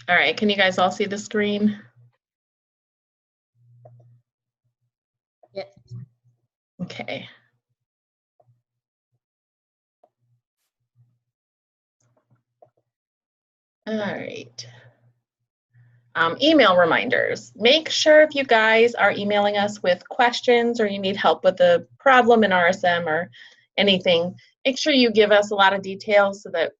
All right, can you guys all see the screen? Yes. Okay. All right. Email reminders. Make sure if you guys are emailing us with questions or you need help with a problem in RSM or anything, make sure you give us a lot of details so that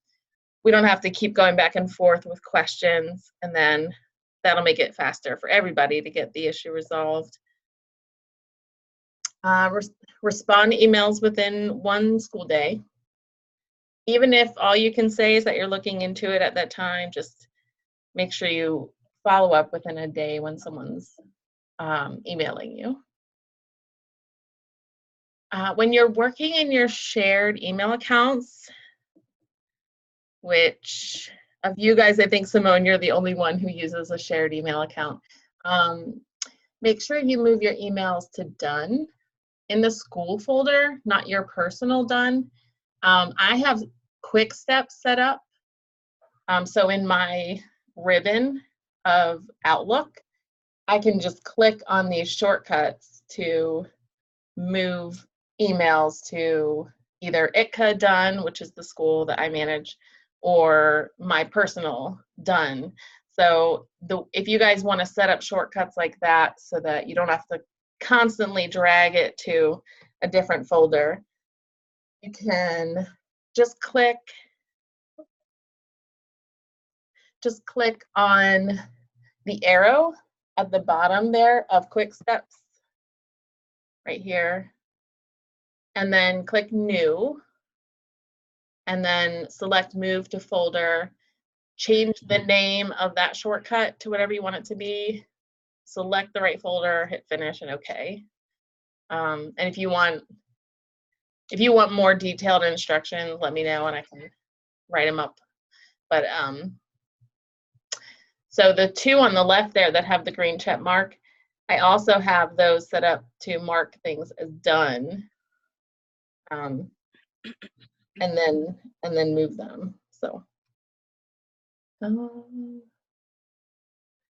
we don't have to keep going back and forth with questions, and then that'll make it faster for everybody to get the issue resolved. Respond to emails within one school day. Even if all you can say is that you're looking into it at that time, just make sure you follow up within a day when someone's emailing you. When you're working in your shared email accounts, which of you guys, I think, Simone, you're the only one who uses a shared email account. Make sure you move your emails to done in the school folder, not your personal done. I have quick steps set up. So in my ribbon of Outlook, I can just click on these shortcuts to move emails to either ITCA done, which is the school that I manage, or my personal done. So if you guys want to set up shortcuts like that so that you don't have to constantly drag it to a different folder, you can just click on the arrow at the bottom there of quick steps right here, and then click new, and then select move to folder, change the name of that shortcut to whatever you want it to be, select the right folder, hit finish, and okay. And if you want more detailed instructions, let me know and I can write them up. But so the two on the left there that have the green check mark, I also have those set up to mark things as done, and then move them. So,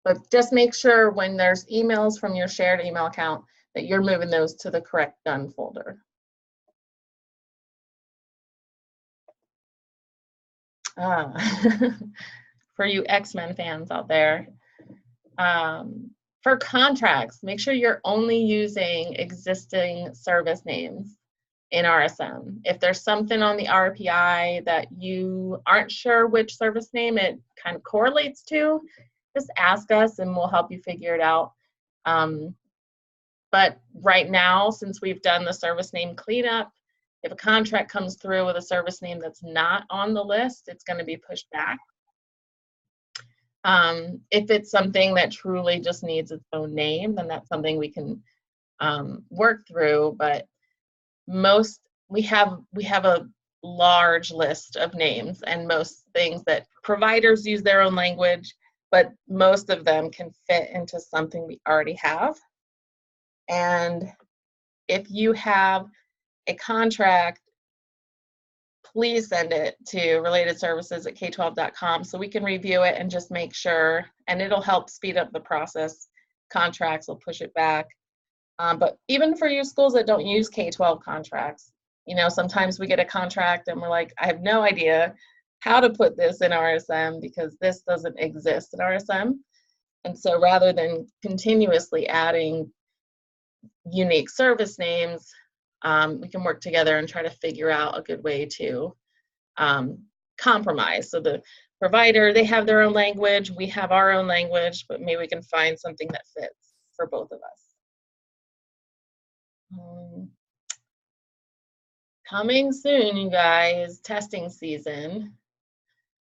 but just make sure when there's emails from your shared email account that you're moving those to the correct done folder. For you X-Men fans out there, for contracts, make sure you're only using existing service names in RSM. If there's something on the RPI that you aren't sure which service name it kind of correlates to, just ask us and we'll help you figure it out. But right now, since we've done the service name cleanup, if a contract comes through with a service name that's not on the list, it's going to be pushed back. If it's something that truly just needs its own name, then that's something we can work through. But we have a large list of names, and most things that providers use their own language, but most of them can fit into something we already have. And if you have a contract, please send it to relatedservices@k12.com so we can review it and just make sure, and it'll help speed up the process. Contracts will push it back. But even for you schools that don't use K-12 contracts, you know, sometimes we get a contract and we're like, I have no idea how to put this in RSM because this doesn't exist in RSM. And so rather than continuously adding unique service names, we can work together and try to figure out a good way to compromise. So the provider, they have their own language, we have our own language, but maybe we can find something that fits for both of us. Coming soon, you guys, testing season.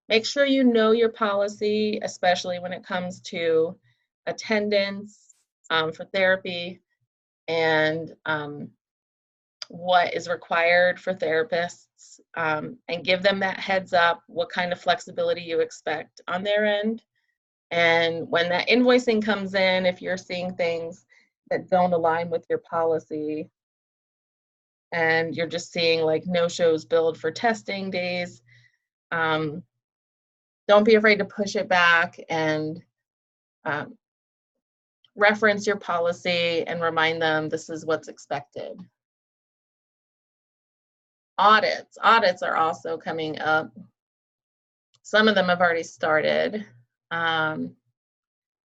Make sure you know your policy, especially when it comes to attendance for therapy and what is required for therapists, and give them that heads up, what kind of flexibility you expect on their end. And when that invoicing comes in, if you're seeing things that don't align with your policy and you're just seeing like no shows billed for testing days, don't be afraid to push it back and reference your policy and remind them this is what's expected. Audits are also coming up. Some of them have already started.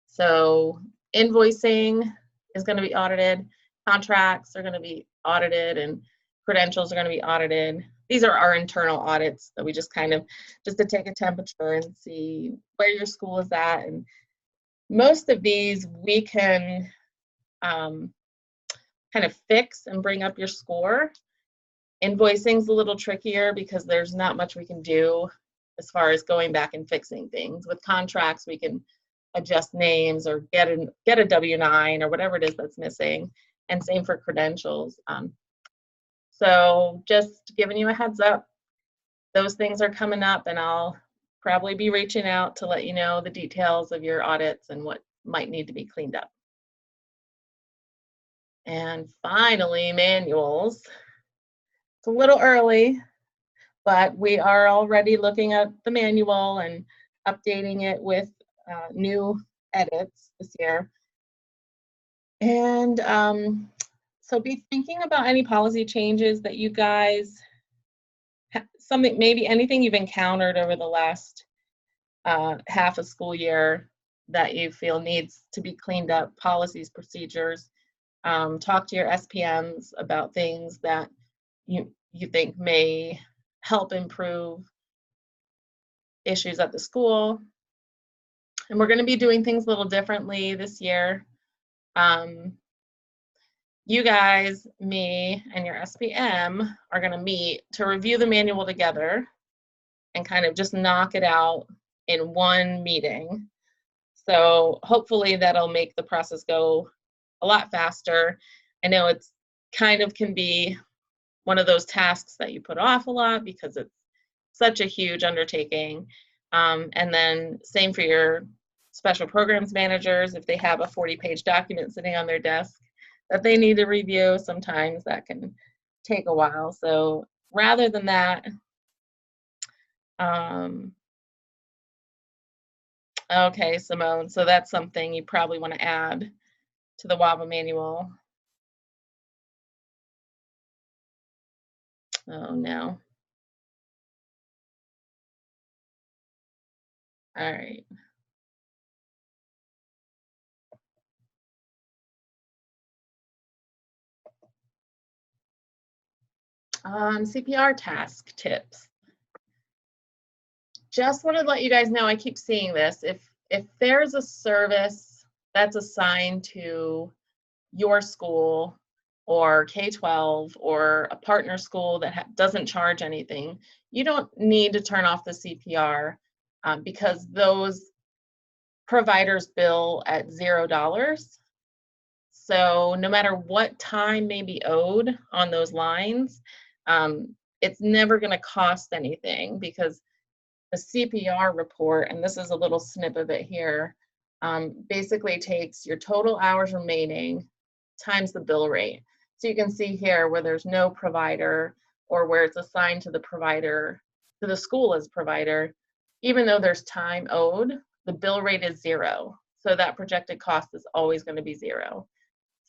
So invoicing is going to be audited, contracts are going to be audited, and credentials are going to be audited. These are our internal audits that we just kind of, just to take a temperature and see where your school is at. And most of these we can kind of fix and bring up your score. Invoicing's a little trickier because there's not much we can do as far as going back and fixing things. With contracts, we can adjust names or get a W-9 or whatever it is that's missing, and same for credentials. So just giving you a heads up, those things are coming up, and I'll probably be reaching out to let you know the details of your audits and what might need to be cleaned up. And finally, manuals. It's a little early, but we are already looking at the manual and updating it with new edits this year. And so be thinking about any policy changes that you guys, maybe anything you've encountered over the last half a school year that you feel needs to be cleaned up, policies, procedures. Talk to your SPMs about things that you think may help improve issues at the school. And we're going to be doing things a little differently this year. You guys, me, and your SPM are going to meet to review the manual together and kind of just knock it out in one meeting. So hopefully that'll make the process go a lot faster. I know it's kind of can be one of those tasks that you put off a lot because it's such a huge undertaking. And then same for your special programs managers. If they have a 40-page document sitting on their desk that they need to review, sometimes that can take a while. So rather than that, okay, Simone, so that's something you probably want to add to the WAVA manual. Oh no. All right. CPR task tips. Just wanted to let you guys know, I keep seeing this. If there's a service that's assigned to your school or K-12 or a partner school that doesn't charge anything, you don't need to turn off the CPR because those providers bill at $0. So no matter what time may be owed on those lines, it's never going to cost anything because the CPR report, and this is a little snip of it here, basically takes your total hours remaining times the bill rate. So you can see here where there's no provider or where it's assigned to the provider, to the school as provider, even though there's time owed, the bill rate is $0. So that projected cost is always going to be $0.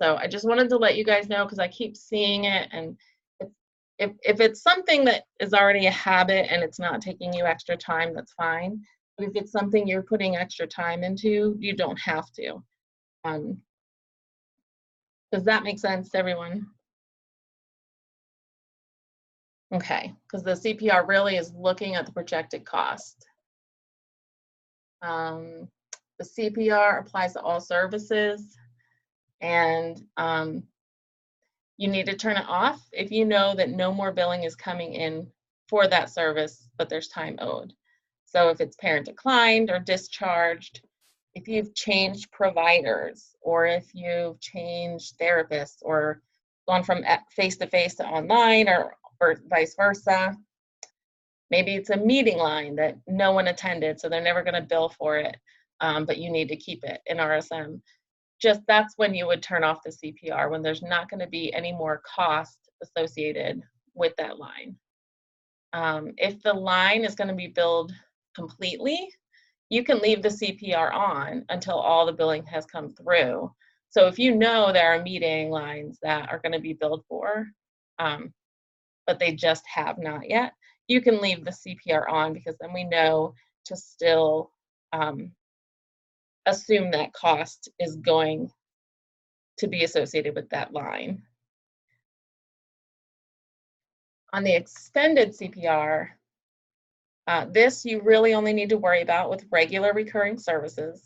So I just wanted to let you guys know because I keep seeing it, and if it's something that is already a habit and it's not taking you extra time, that's fine. But if it's something you're putting extra time into, you don't have to. Does that make sense to everyone? Okay, because the CPR really is looking at the projected cost. The CPR applies to all services, and you need to turn it off if you know that no more billing is coming in for that service, but there's time owed. So if it's parent declined or discharged, if you've changed providers, or if you've changed therapists, or gone from face-to-face to online, or vice versa, maybe it's a meeting line that no one attended, so they're never going to bill for it, but you need to keep it in RSM. Just that's when you would turn off the CPR, when there's not going to be any more cost associated with that line. If the line is going to be billed completely, you can leave the CPR on until all the billing has come through. So if you know there are meeting lines that are going to be billed for, but they just have not yet, you can leave the CPR on, because then we know to still assume that cost is going to be associated with that line. On the extended CPR, this you really only need to worry about with regular recurring services.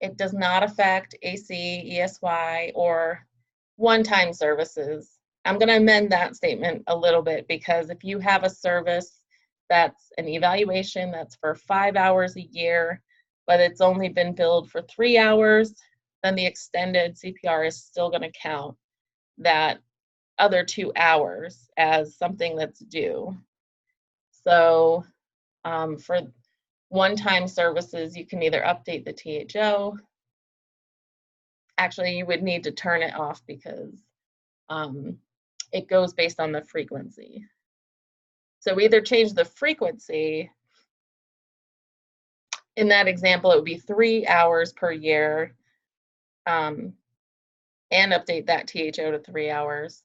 It does not affect AC, ESY, or one-time services. I'm going to amend that statement a little bit, because if you have a service that's an evaluation that's for 5 hours a year, but it's only been billed for 3 hours, then the extended CPR is still going to count that other 2 hours as something that's due. So for one-time services, you can either update the THO. Actually, you would need to turn it off, because it goes based on the frequency. So either change the frequency. In that example, it would be 3 hours per year, and update that THO to 3 hours,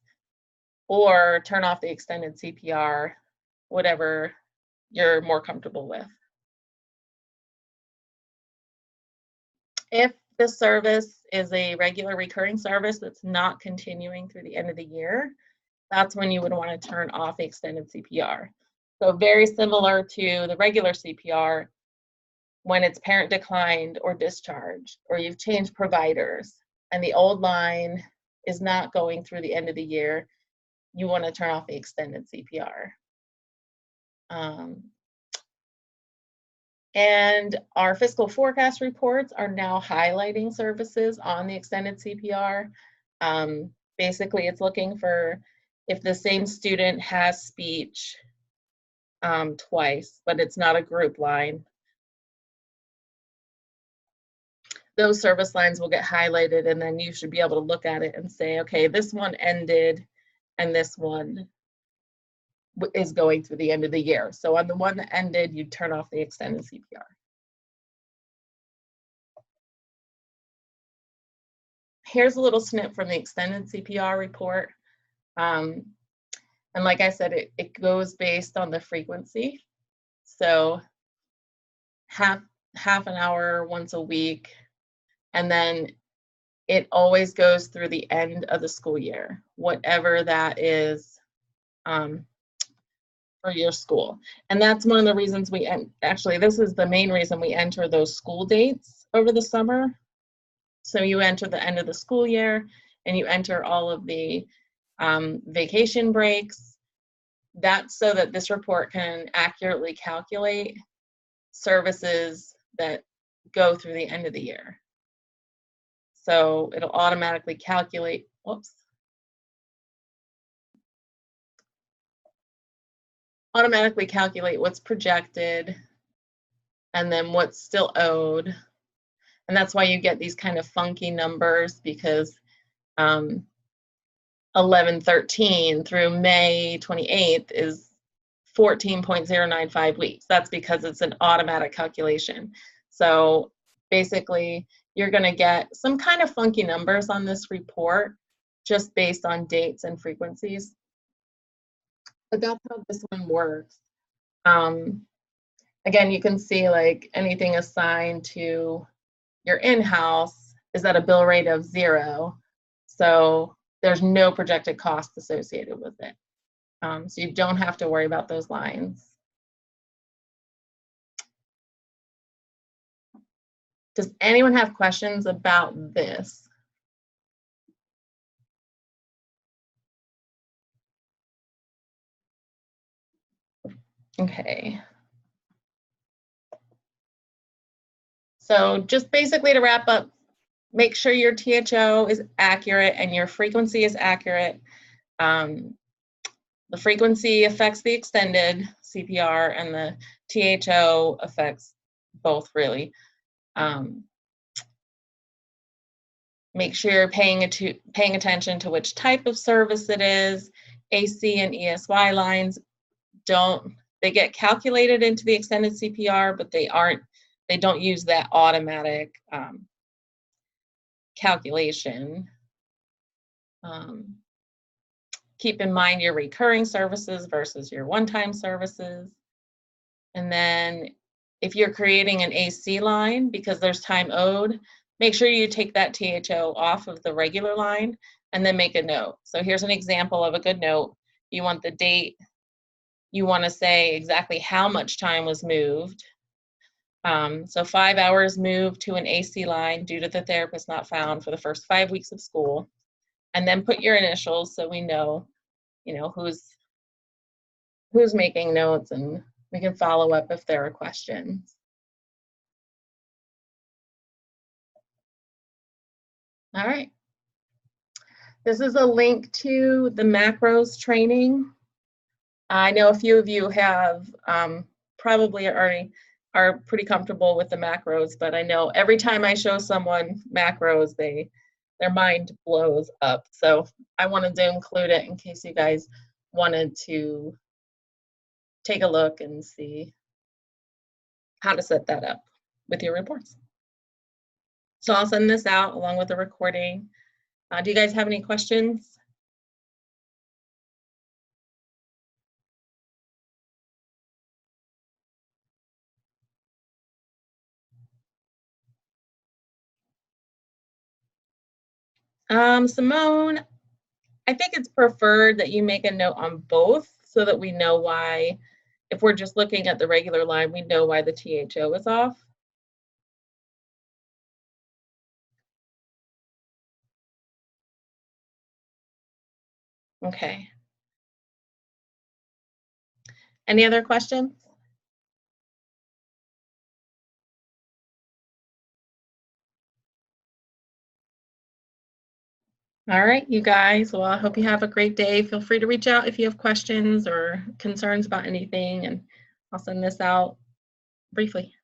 or turn off the extended CPR, whatever you're more comfortable with. If the service is a regular recurring service that's not continuing through the end of the year, that's when you would want to turn off the extended CPR. So very similar to the regular CPR, when it's parent declined or discharged, or you've changed providers and the old line is not going through the end of the year, you want to turn off the extended CPR. And our fiscal forecast reports are now highlighting services on the extended CPR. Basically, it's looking for if the same student has speech twice, but it's not a group line. Those service lines will get highlighted, and then you should be able to look at it and say, okay, this one ended and this one is going through the end of the year. So on the one that ended, you turn off the extended CPR. Here's a little snip from the extended CPR report. And like I said, it goes based on the frequency. So half an hour once a week, and then it always goes through the end of the school year, whatever that is for your school. And that's one of the reasons actually, this is the main reason we enter those school dates over the summer. So you enter the end of the school year, and you enter all of the vacation breaks. That's so that this report can accurately calculate services that go through the end of the year. So it'll automatically calculate, automatically calculate what's projected and then what's still owed. And that's why you get these kind of funky numbers, because 11/13 through May 28th is 14.095 weeks. That's because it's an automatic calculation. So basically, you're going to get some kind of funky numbers on this report just based on dates and frequencies. But that's how this one works. Again, you can see like anything assigned to your in-house is at a bill rate of 0. So there's no projected cost associated with it. So you don't have to worry about those lines. Does anyone have questions about this? Okay. So just basically to wrap up, make sure your THO is accurate and your frequency is accurate. The frequency affects the extended CPR, and the THO affects both, really. Make sure you're paying attention to which type of service it is. AC and ESY lines they get calculated into the extended CPR, but they they don't use that automatic calculation. Keep in mind your recurring services versus your one-time services. And then if you're creating an AC line, because there's time owed, make sure you take that THO off of the regular line and then make a note. So here's an example of a good note. You want the date, you want to say exactly how much time was moved. So 5 hours moved to an AC line due to the therapist not found for the first 5 weeks of school. And then put your initials so we know, who's making notes, and we can follow up if there are questions. All right. This is a link to the macros training. I know a few of you have probably already are pretty comfortable with the macros, but I know every time I show someone macros, their mind blows up. So I wanted to include it in case you guys wanted to take a look and see how to set that up with your reports. So I'll send this out along with the recording. Do you guys have any questions? Simone, I think it's preferred that you make a note on both so that we know why, if we're just looking at the regular line, we know why the THO is off. Okay. Any other questions? All right, you guys. Well, I hope you have a great day. Feel free to reach out if you have questions or concerns about anything, and I'll send this out briefly.